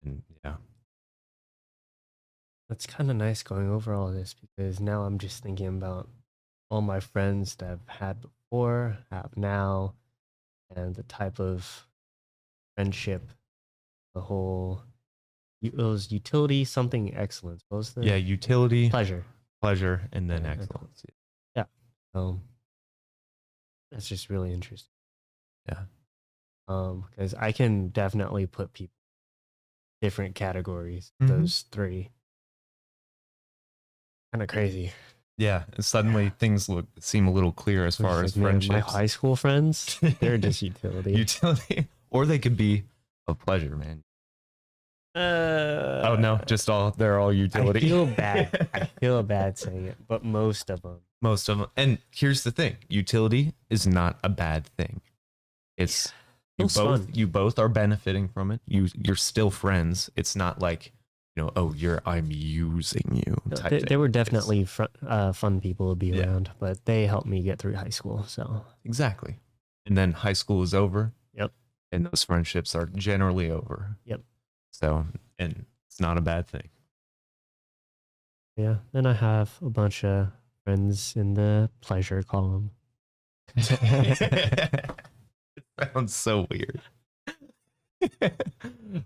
And yeah. That's kind of nice going over all this because now I'm just thinking about all my friends that I've had before, have now, and the type of friendship, the whole it was utility, something excellence. What was the Yeah, utility, pleasure? pleasure, and then Yeah, excellence. yeah. That's just really interesting. Yeah. Because I can definitely put people different categories. Mhm. Those three, kind of crazy. Yeah, and suddenly things seem a little clear as far as Like, man, my friendships. high school friends, they're just utility. Utility, or they could be a pleasure, man. Oh no, they're all utility. I feel bad. I feel bad saying it, but most of them. Most of them. And here's the thing: utility is not a bad thing. It's Feels fun. you both are benefiting from it. You're still friends. It's not like, oh, I'm using you type They thing. were definitely fun people to be around, but they helped me get through high school. So Exactly. And then high school is over. Yep. And those friendships are generally over. Yep. So, and it's not a bad thing. Yeah. Then I have a bunch of friends in the pleasure column. It sounds so weird.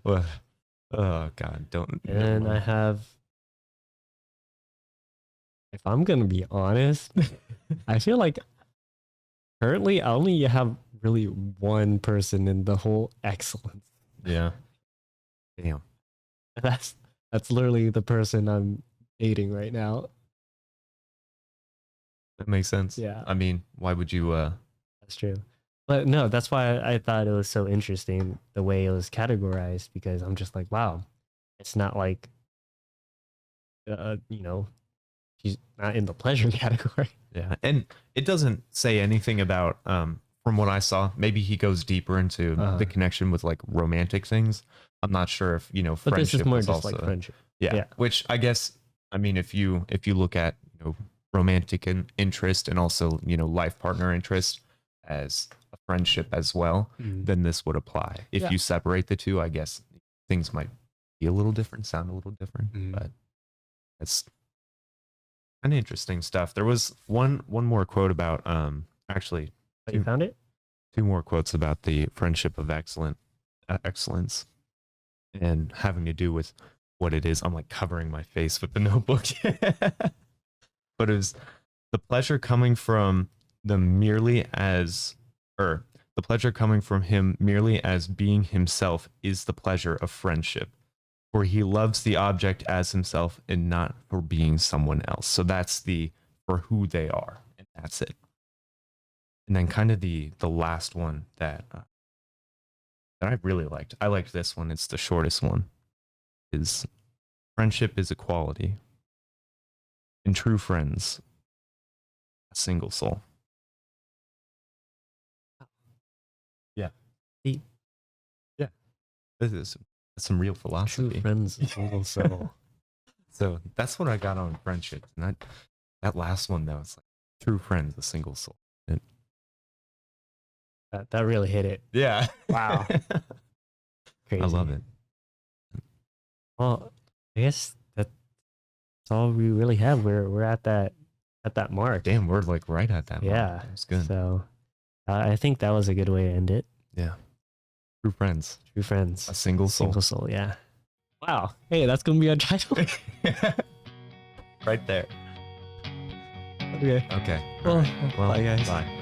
Well, oh God, don't. And I have, if I'm gonna be honest, I feel like currently I only have really one person in the whole excellence. Yeah. Damn. That's literally the person I'm dating right now. That makes sense. Yeah. I mean, why would you? That's true. But no, that's why I thought it was so interesting the way it was categorized, because I'm just like, wow, it's not like, she's not in the pleasure category. Yeah, and it doesn't say anything about. From what I saw, maybe he goes deeper into the connection with like romantic things. I'm not sure if But friendship this is more was just also, like friendship. yeah. Which I guess, I mean, if you look at romantic interest and also life partner interest as a friendship as well, then this would apply. If you separate the two, I guess things might be a little different, sound a little different, but it's kind of interesting stuff. There was one more quote about actually But you found it? two more quotes about the friendship of excellence and having to do with what it is. I'm like covering my face with the notebook. But it was the pleasure coming from them merely as, or the pleasure coming from him merely as being himself is the pleasure of friendship, for he loves the object as himself and not for being someone else. So that's for who they are, and that's it. And then kind of the last one that I really liked. I liked this one. It's the shortest one. Is friendship is equality, and true friends, a single soul. Yeah. Deep. Yeah. That's some real philosophy. True friends, a single soul. So that's what I got on friendship. And that last one though, it's like true friends, a single soul. That really hit it. Yeah. Wow. Crazy. I love it. Well, I guess that's all we really have. We're at that mark. Damn, we're like right at that. Yeah, mark. That's good. So I think that was a good way to end it. Yeah. True friends. True friends. A single soul. Single soul. Yeah. Wow. Hey, that's gonna be our title. Right there. Okay. Okay. Well, Well, bye guys. Bye.